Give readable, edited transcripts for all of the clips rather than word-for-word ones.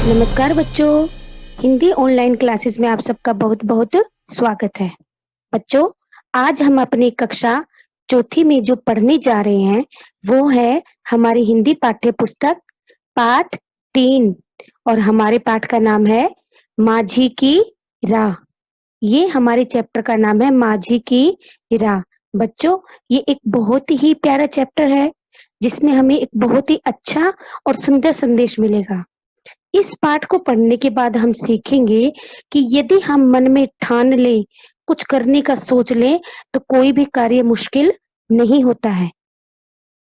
नमस्कार बच्चों, Hindi online classes में आप सबका बहुत बहुत स्वागत है। बच्चों, आज हम अपनी कक्षा चौथी में जो पढ़ने जा रहे हैं वो है हमारी हिंदी पाठ्य पुस्तक पाठ 3 और हमारे पाठ का नाम है माझी की राह। ये हमारे चैप्टर का नाम है माझी की राह। बच्चों, ये एक बहुत ही प्यारा चैप्टर है जिसमें हमें एक बहुत ही अच्छा और सुंदर संदेश मिलेगा। इस पाठ को पढ़ने के बाद हम सीखेंगे कि यदि हम मन में ठान लें, कुछ करने का सोच लें, तो कोई भी कार्य मुश्किल नहीं होता है।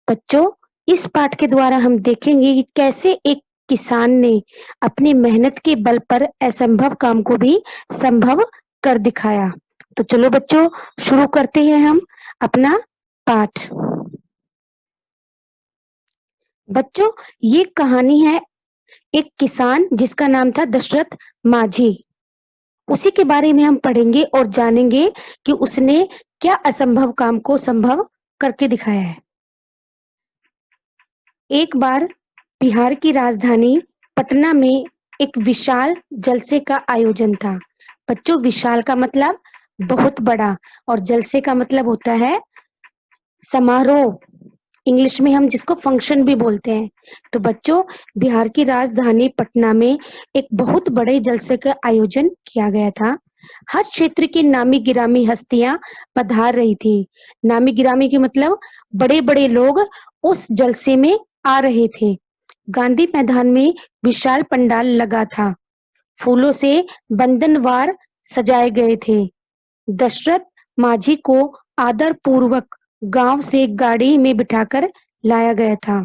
बच्चों, इस पाठ के द्वारा हम देखेंगे कि कैसे एक किसान ने अपनी मेहनत के बल पर असंभव काम को भी संभव कर दिखाया। तो चलो बच्चों, शुरू करते हैं हम अपना पाठ। बच्चों, ये कहानी है एक किसान जिसका नाम था दशरथ माझी। उसी के बारे में हम पढ़ेंगे और जानेंगे कि उसने क्या असंभव काम को संभव करके दिखाया है। एक बार बिहार की राजधानी पटना में एक विशाल जलसे का आयोजन था। बच्चों, विशाल का मतलब बहुत बड़ा और जलसे का मतलब होता है समारोह। इंग्लिश में हम जिसको फंक्शन भी बोलते हैं। तो बच्चों, बिहार की राजधानी पटना में एक बहुत बड़े जलसे का आयोजन किया गया था। हर क्षेत्र की नामी गिरामी हस्तियां पधार रही थी। नामी गिरामी के मतलब बड़े बड़े लोग उस जलसे में आ रहे थे। गांधी मैदान में विशाल पंडाल लगा था। फूलों से बंधनवार सजाए गए थे। दशरथ माझी को आदर पूर्वक गांव से गाड़ी में बिठाकर लाया गया था।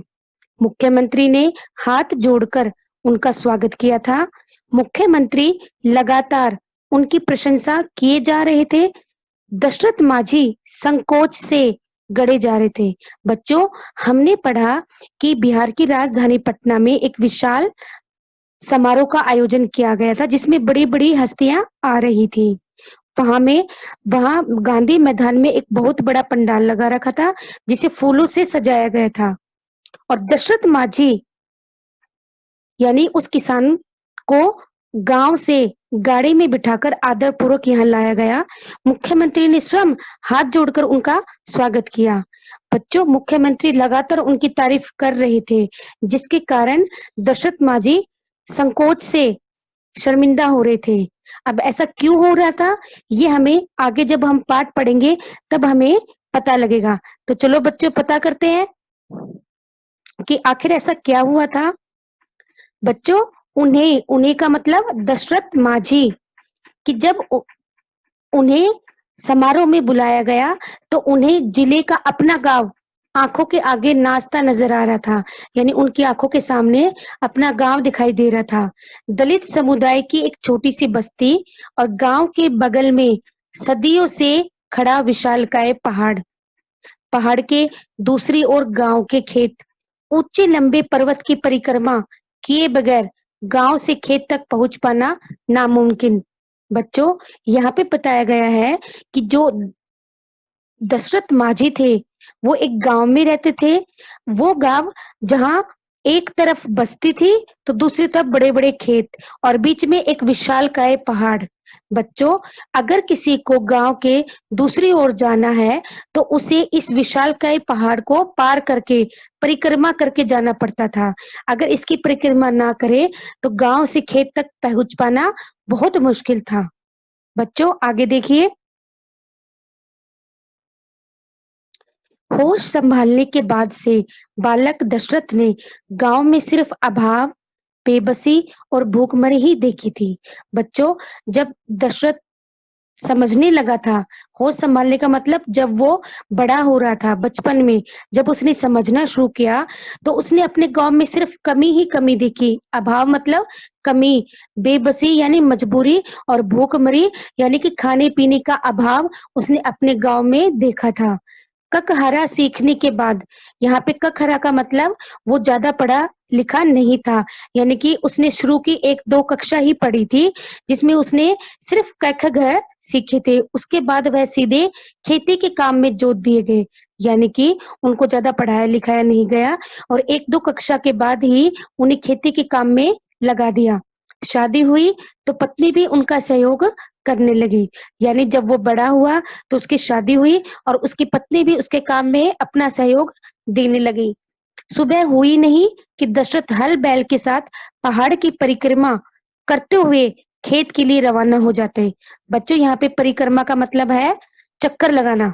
मुख्यमंत्री ने हाथ जोड़कर उनका स्वागत किया था। मुख्यमंत्री लगातार उनकी प्रशंसा किए जा रहे थे। दशरथ माझी संकोच से गड़े जा रहे थे। बच्चों, हमने पढ़ा कि बिहार की राजधानी पटना में एक विशाल समारोह का आयोजन किया गया था जिसमें बड़ी-बड़ी हस्तियां आ रही थी। वहां गांधी मैदान में एक बहुत बड़ा पंडाल लगा रखा था जिसे फूलों से सजाया गया था और दशरथ माझी यानी उस किसान को गांव से गाड़ी में बिठाकर आदर पूर्वक यहाँ लाया गया। मुख्यमंत्री ने स्वयं हाथ जोड़कर उनका स्वागत किया। बच्चों, मुख्यमंत्री लगातार उनकी तारीफ कर रहे थे जिसके कारण दशरथ माझी संकोच से शर्मिंदा हो रहे थे। अब ऐसा क्यों हो रहा था, ये हमें आगे जब हम पाठ पढ़ेंगे तब हमें पता लगेगा। तो चलो बच्चों, पता करते हैं कि आखिर ऐसा क्या हुआ था। बच्चों, उन्हें उन्हें का मतलब दशरथ माझी कि जब उन्हें समारोह में बुलाया गया तो उन्हें जिले का अपना गांव आंखों के आगे नाचता नजर आ रहा था। यानी उनकी आंखों के सामने अपना गांव दिखाई दे रहा था। दलित समुदाय की एक छोटी सी बस्ती और गांव के बगल में सदियों से खड़ा विशालकाय पहाड़। पहाड़ के दूसरी ओर गांव के खेत। ऊंचे लंबे पर्वत की परिक्रमा किए बगैर गांव से खेत तक पहुंच पाना नामुमकिन। बच्चों, यहाँ पे बताया गया है कि जो दशरथ माझी थे वो एक गांव में रहते थे। वो गांव जहां एक तरफ बस्ती थी तो दूसरी तरफ बड़े बड़े खेत और बीच में एक विशालकाय पहाड़। बच्चों, अगर किसी को गांव के दूसरी ओर जाना है तो उसे इस विशालकाय पहाड़ को पार करके परिक्रमा करके जाना पड़ता था। अगर इसकी परिक्रमा ना करे तो गांव से खेत तक पहुंच पाना बहुत मुश्किल था। बच्चों, आगे देखिए। होश संभालने के बाद से बालक दशरथ ने गांव में सिर्फ अभाव, बेबसी और भूखमरी ही देखी थी। बच्चों, जब दशरथ समझने लगा था, होश संभालने का मतलब जब वो बड़ा हो रहा था बचपन में, जब उसने समझना शुरू किया तो उसने अपने गांव में सिर्फ कमी ही कमी देखी। अभाव मतलब कमी, बेबसी यानी मजबूरी और भूखमरी यानी कि खाने पीने का अभाव उसने अपने गांव में देखा था। ककहरा सीखने के बाद, यहाँ पे ककहरा का मतलब वो ज्यादा पढ़ा लिखा नहीं था, यानी कि उसने शुरू की 1-2 कक्षा ही पढ़ी थी जिसमें उसने सिर्फ क ख ग सीखे थे। उसके बाद वह सीधे खेती के काम में जोत दिए गए, यानी कि उनको ज्यादा पढ़ाया लिखाया नहीं गया और 1-2 कक्षा के बाद ही उन्हें खेती के काम में लगा दिया। शादी हुई तो पत्नी भी उनका सहयोग करने लगी। यानी जब वो बड़ा हुआ तो उसकी शादी हुई और उसकी पत्नी भी उसके काम में अपना सहयोग देने लगी। सुबह हुई नहीं कि दशरथ हल बैल के साथ पहाड़ की परिक्रमा करते हुए खेत के लिए रवाना हो जाते। बच्चों, यहाँ पे परिक्रमा का मतलब है चक्कर लगाना।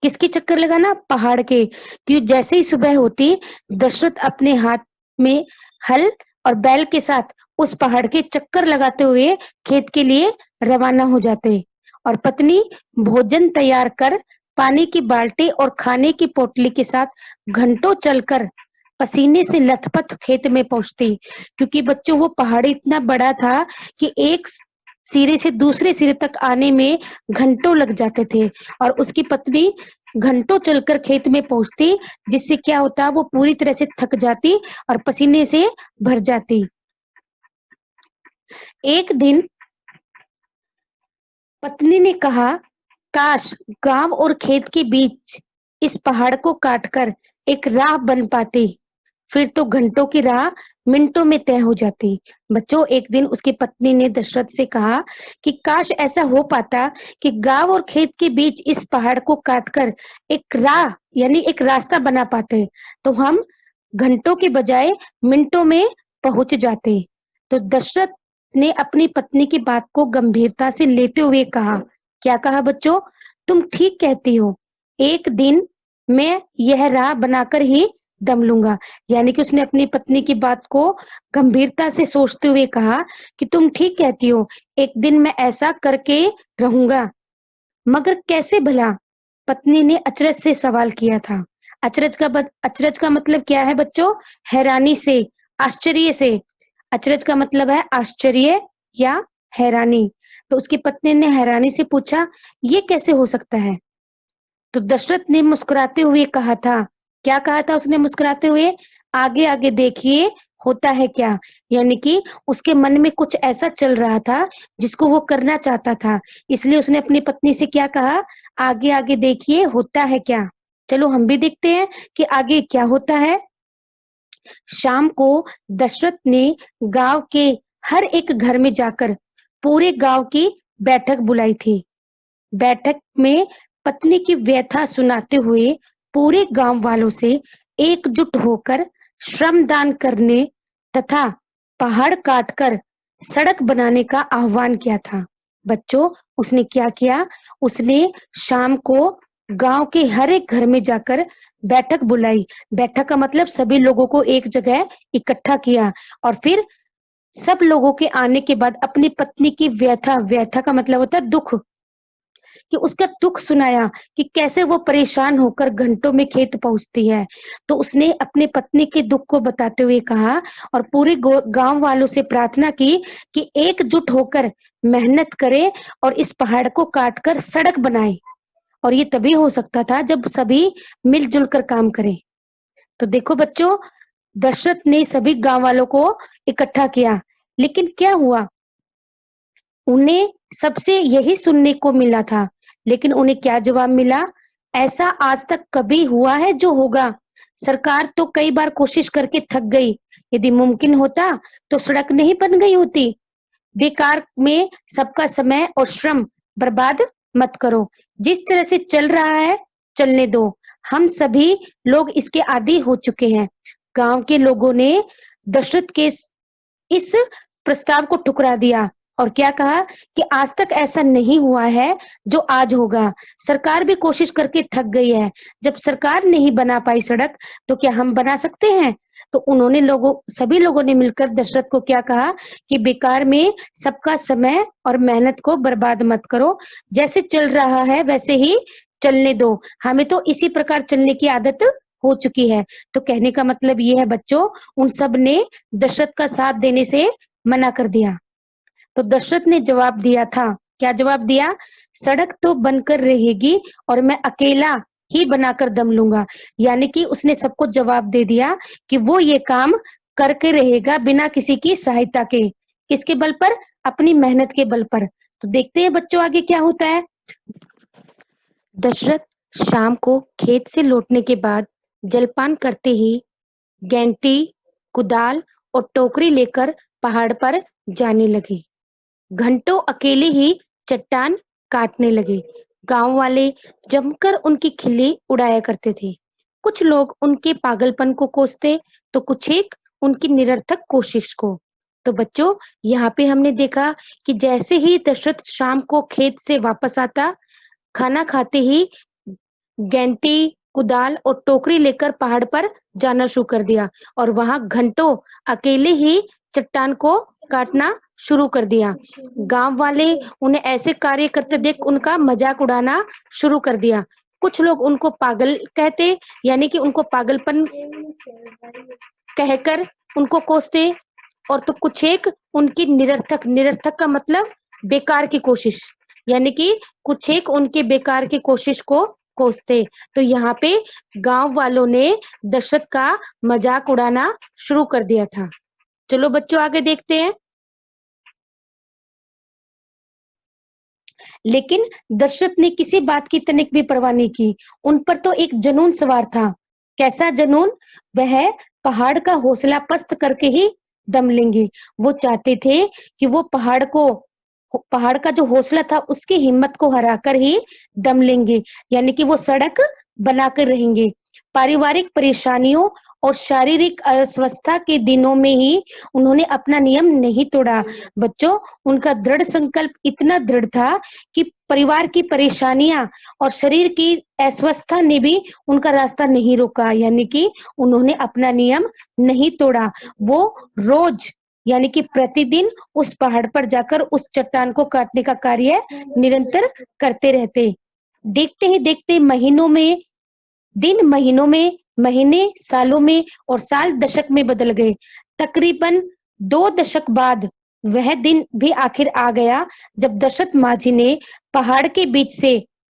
किसकी चक्कर लगाना? पहाड़ के। कि जैसे ही सुबह होती, दशरथ अपने हाथ में हल और बैल के साथ उस पहाड़ के चक्कर लगाते हुए खेत के लिए रवाना हो जाते। और पत्नी भोजन तैयार कर पानी की बाल्टी और खाने की पोटली के साथ घंटों चलकर पसीने से लथपथ खेत में पहुंचती। क्योंकि बच्चों, वो पहाड़ इतना बड़ा था कि एक सिरे से दूसरे सिरे तक आने में घंटों लग जाते थे। और उसकी पत्नी घंटों चलकर खेत में पहुंचती, जिससे क्या होता, वो पूरी तरह से थक जाती और पसीने से भर जाती। एक दिन पत्नी ने कहा, काश गांव और खेत के बीच इस पहाड़ को काटकर एक राह बन पाती, फिर तो घंटों की राह मिनटों में तय हो जाती। बच्चों, एक दिन उसकी पत्नी ने दशरथ से कहा कि काश ऐसा हो पाता कि गांव और खेत के बीच इस पहाड़ को काटकर एक राह यानी एक रास्ता बना पाते, तो हम घंटों के बजाय मिनटों में पहुंच जाते। तो दशरथ ने अपनी पत्नी की बात को गंभीरता से लेते हुए कहा। क्या कहा बच्चों? तुम ठीक कहती हो, एक दिन मैं यह राह बनाकर ही दम लूंगा। यानी कि उसने अपनी पत्नी की बात को गंभीरता से सोचते हुए कहा कि तुम ठीक कहती हो, एक दिन मैं ऐसा करके रहूंगा। मगर कैसे भला? पत्नी ने अचरज से सवाल किया था। अचरज का मतलब क्या है बच्चों? हैरानी से, आश्चर्य से। अचरज का मतलब है आश्चर्य या हैरानी। तो उसकी पत्नी ने हैरानी से पूछा, ये कैसे हो सकता है? तो दशरथ ने मुस्कुराते हुए कहा था। क्या कहा था उसने मुस्कुराते हुए? आगे आगे देखिए होता है क्या। यानी कि उसके मन में कुछ ऐसा चल रहा था जिसको वो करना चाहता था, इसलिए उसने अपनी पत्नी से क्या कहा? आगे आगे देखिए होता है क्या। चलो हम भी देखते हैं कि आगे क्या होता है। शाम को दशरथ ने गांव के हर एक घर में जाकर पूरे गांव की बैठक बुलाई थी। बैठक में पत्नी की व्यथा सुनाते हुए पूरे गांव वालों से एकजुट होकर श्रमदान करने तथा पहाड़ काटकर सड़क बनाने का आह्वान किया था। बच्चों, उसने क्या किया? उसने शाम को गांव के हर एक घर में जाकर बैठक बुलाई। बैठक का मतलब सभी लोगों को एक जगह इकट्ठा किया और फिर सब लोगों के आने के बाद अपनी पत्नी की व्यथा, व्यथा का मतलब होता है दुख, कि उसका दुख सुनाया कि कैसे वो परेशान होकर घंटों में खेत पहुंचती है। तो उसने अपनी पत्नी के दुख को बताते हुए कहा और पूरे गांव वालों से प्रार्थना की कि एकजुट होकर मेहनत करें और इस पहाड़ को काटकर सड़क बनाएं। और ये तभी हो सकता था जब सभी मिलजुल कर काम करें। तो देखो बच्चों, दशरथ ने सभी गांव वालों को इकट्ठा किया, लेकिन क्या हुआ? उन्हें सबसे यही सुनने को मिला था। लेकिन उन्हें क्या जवाब मिला? ऐसा आज तक कभी हुआ है जो होगा? सरकार तो कई बार कोशिश करके थक गई। यदि मुमकिन होता तो सड़क नहीं बन गई होती। बेकार में सबका समय और श्रम बर्बाद मत करो। जिस तरह से चल रहा है चलने दो। हम सभी लोग इसके आदी हो चुके हैं। गांव के लोगों ने दशरथ के इस प्रस्ताव को ठुकरा दिया और क्या कहा कि आज तक ऐसा नहीं हुआ है जो आज होगा। सरकार भी कोशिश करके थक गई है। जब सरकार नहीं बना पाई सड़क, तो क्या हम बना सकते हैं? तो उन्होंने सभी लोगों ने मिलकर दशरथ को क्या कहा कि बेकार में सबका समय और मेहनत को बर्बाद मत करो। जैसे चल रहा है वैसे ही चलने दो। हमें तो इसी प्रकार चलने की आदत हो चुकी है। तो कहने का मतलब ये है बच्चों, उन सब ने दशरथ का साथ देने से मना कर दिया। तो दशरथ ने जवाब दिया था। क्या जवाब दिया? सड़क तो बनकर रहेगी और मैं अकेला ही बनाकर दम लूंगा। यानी कि उसने सबको जवाब दे दिया कि वो ये काम करके रहेगा बिना किसी की सहायता के। किसके बल पर? अपनी मेहनत के बल पर। तो देखते हैं बच्चों आगे क्या होता है। दशरथ शाम को खेत से लौटने के बाद जलपान करते ही गैंती, कुदाल और टोकरी लेकर पहाड़ पर जाने लगे। घंटों अकेले ही चट्टान काटने लगे। गांव वाले जमकर उनकी खिल्ली उड़ाया करते थे। कुछ लोग उनके पागलपन को कोसते, तो कुछ एक उनकी निरर्थक कोशिश को। तो बच्चों, यहाँ पे हमने देखा कि जैसे ही दशरथ शाम को खेत से वापस आता, खाना खाते ही गैंती, कुदाल और टोकरी लेकर पहाड़ पर जाना शुरू कर दिया और वहां घंटों अकेले ही चट्टान को काटना शुरू कर दिया। गांव वाले उन्हें ऐसे कार्य करते देख उनका मजाक उड़ाना शुरू कर दिया। कुछ लोग उनको पागल कहते, यानी कि उनको पागलपन कहकर उनको कोसते, और तो कुछ एक उनकी निरर्थक, निरर्थक का मतलब बेकार की कोशिश, यानी कि कुछ एक उनके बेकार की कोशिश को कोसते। तो यहाँ पे गांव वालों ने दशरथ का मजाक उड़ाना शुरू कर दिया था। चलो बच्चों आगे देखते हैं। लेकिन दशरथ ने किसी बात की तनिक भी परवाह नहीं की। उन पर तो एक जुनून सवार था। कैसा जुनून? वह पहाड़ का हौसला पस्त करके ही दम लेंगे। वो चाहते थे कि वो पहाड़ का जो हौसला था उसकी हिम्मत को हराकर ही दम लेंगे, यानी कि वो सड़क बनाकर रहेंगे। पारिवारिक परेशानियों और शारीरिक अस्वस्थता के दिनों में ही उन्होंने अपना नियम नहीं तोड़ा। बच्चों, उनका दृढ़ संकल्प इतना दृढ़ था कि परिवार की परेशानियां और शरीर की अस्वस्थता ने भी उनका रास्ता नहीं रोका, यानी कि उन्होंने अपना नियम नहीं तोड़ा। वो रोज, यानी कि प्रतिदिन उस पहाड़ पर जाकर उस चट्टान को काटने का कार्य निरंतर करते रहते। देखते ही देखते महीनों में, दिन महीनों में, महीने सालों में और साल दशक में बदल गए। तकरीबन 2 दशक बाद वह दिन भी आखिर आ गया जब दशरथ माझी ने पहाड़ के बीच से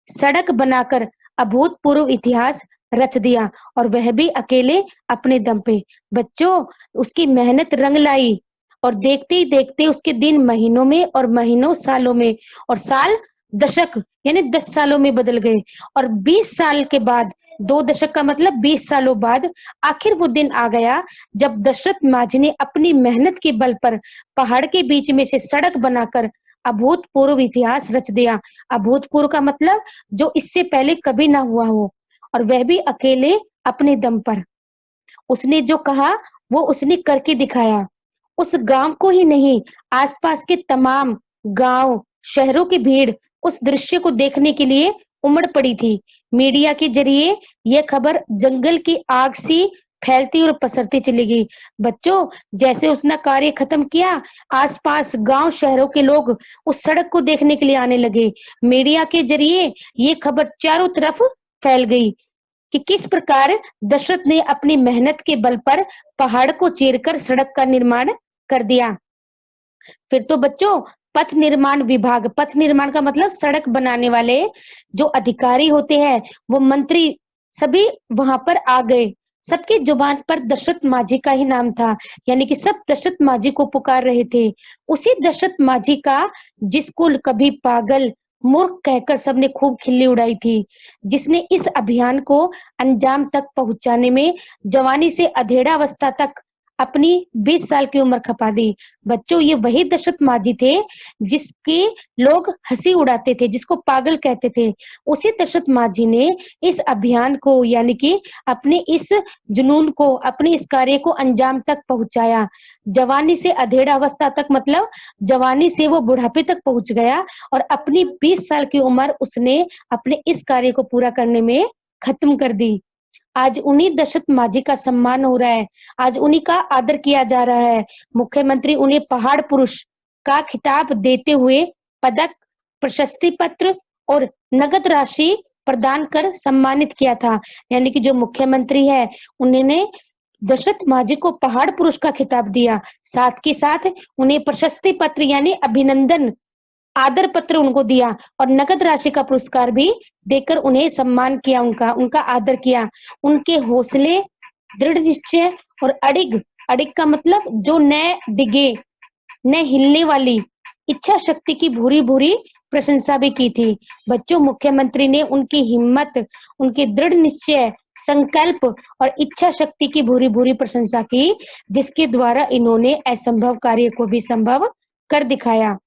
सड़क बनाकर अभूतपूर्व इतिहास रच दिया, और वह भी अकेले अपने दम पे। बच्चों, उसकी मेहनत रंग लाई और देखते ही देखते उसके दिन महीनों में और महीनों सालों में और साल दशक यानी 10 सालों में बदल गए। और 20 साल के बाद, 2 दशक का मतलब 20 सालों बाद, आखिर वो दिन आ गया जब दशरथ माझी ने अपनी मेहनत के बल पर पहाड़ के बीच में से सड़क बनाकर अभूतपूर्व इतिहास रच दिया। अभूतपूर्व का मतलब जो इससे पहले कभी ना हुआ हो, और वह भी अकेले अपने दम पर। उसने जो कहा वो उसने करके दिखाया। उस गांव को ही नहीं, आसपास के तमाम गांव, शहरों की भीड़ उस दृश्य को देखने के लिए उमड़ पड़ी थी। मीडिया के जरिए यह खबर जंगल की आग सी फैलती और पसरती चली गई। बच्चों, जैसे उसने कार्य खत्म किया, आसपास गांव शहरों के लोग उस सड़क को देखने के लिए आने लगे। मीडिया के जरिए ये खबर चारों तरफ फैल गई कि किस प्रकार दशरथ ने अपनी मेहनत के बल पर पहाड़ को चीरकर सड़क का निर्माण कर दिया। फिर तो बच्चों, पथ निर्माण का मतलब सड़क बनाने वाले जो अधिकारी होते हैं, वो मंत्री, सभी वहां पर आ गए। सबकी जुबान पर दशरथ माझी का ही नाम था, यानी कि सब दशरथ माझी को पुकार रहे थे। उसी दशरथ माझी का, जिसको कभी पागल, मूर्ख कहकर सबने खूब खिल्ली उड़ाई थी, जिसने इस अभियान को अंजाम तक पहुंचाने में जवानी से अधेड़ावस्था तक अपनी 20 साल की उम्र खपा दी। बच्चों, ये वही दशरथ माझी थे जिसके लोग हंसी उड़ाते थे, जिसको पागल कहते थे। उसी दशरथ माझी ने इस अभियान को, यानी कि अपने इस जुनून को, अपने इस कार्य को अंजाम तक पहुंचाया। जवानी से अधेड़ अवस्था तक मतलब जवानी से वो बुढ़ापे तक पहुंच गया, और अपनी 20 साल की उम्र उसने अपने इस कार्य को पूरा करने में खत्म कर दी। आज उन्हीं दशरथ माझी का सम्मान हो रहा है, आज उन्हीं का आदर किया जा रहा है। मुख्यमंत्री उन्हें पहाड़ पुरुष का खिताब देते हुए पदक, प्रशस्ति पत्र और नगद राशि प्रदान कर सम्मानित किया था। यानी कि जो मुख्यमंत्री है, उन्होंने दशरथ माझी को पहाड़ पुरुष का खिताब दिया, साथ के साथ उन्हें प्रशस्ति पत्र यानी अभिनंदन आदर पत्र उनको दिया, और नगद राशि का पुरस्कार भी देकर उन्हें सम्मान किया, उनका उनका आदर किया। उनके हौसले, दृढ़ निश्चय और अडिग, अडिग का मतलब जो न डिगे, न हिलने वाली इच्छा शक्ति की भूरी भूरी प्रशंसा भी की थी। बच्चों, मुख्यमंत्री ने उनकी हिम्मत, उनके दृढ़ निश्चय, संकल्प और इच्छा शक्ति की भूरी भूरी प्रशंसा की, जिसके द्वारा इन्होंने असंभव कार्य को भी संभव कर दिखाया।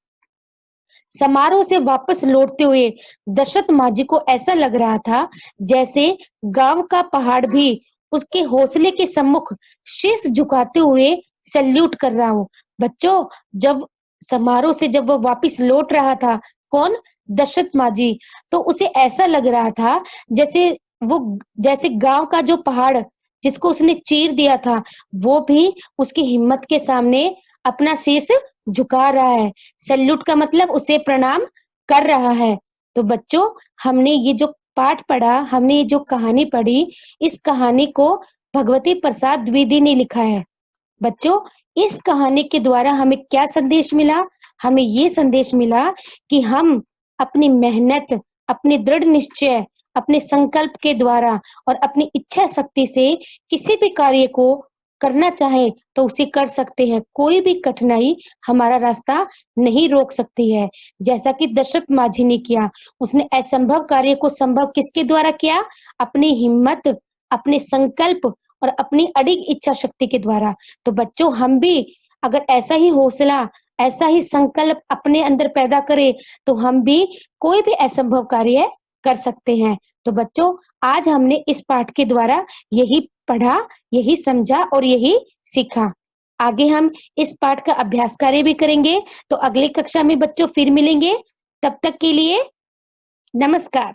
समारोह से वापस लौटते हुए दशरथ मांझी को ऐसा लग रहा था जैसे गांव का पहाड़ भी उसके हौसले के सम्मुख शीश झुकाते हुए सैल्यूट कर रहा हो। बच्चों, जब समारोह से जब वो वापस लौट रहा था, कौन? दशरथ मांझी, तो उसे ऐसा लग रहा था जैसे वो जैसे गांव का जो पहाड़ जिसको उसने चीर दिया था, वो भी उसकी हिम्मत के सामने अपना शीश झुका रहा है। सैल्यूट का मतलब उसे प्रणाम कर रहा है। तो बच्चों, हमने ये जो पाठ पढ़ा, हमने ये जो कहानी पढ़ी, इस कहानी को भगवती प्रसाद द्विवेदी ने लिखा है। बच्चों, इस कहानी के द्वारा हमें क्या संदेश मिला? हमें ये संदेश मिला कि हम अपनी मेहनत, अपने दृढ़ निश्चय, अपने संकल्प के द्वारा और अपनी इच्छा शक्ति से किसी भी कार्य को करना चाहें तो उसे कर सकते हैं। कोई भी कठिनाई हमारा रास्ता नहीं रोक सकती है। जैसा कि दशरथ मांझी ने किया, उसने असंभव कार्य को संभव किसके द्वारा किया? अपनी हिम्मत, अपने संकल्प और अपनी अडिग इच्छा शक्ति के द्वारा। तो बच्चों, हम भी अगर ऐसा ही हौसला, ऐसा ही संकल्प अपने अंदर पैदा करें, तो हम भी कोई भी असंभव कार्य कर सकते हैं। तो बच्चों, आज हमने इस पाठ के द्वारा यही पढ़ा, यही समझा और यही सीखा। आगे हम इस पाठ का अभ्यास कार्य भी करेंगे। तो अगली कक्षा में बच्चों फिर मिलेंगे। तब तक के लिए नमस्कार।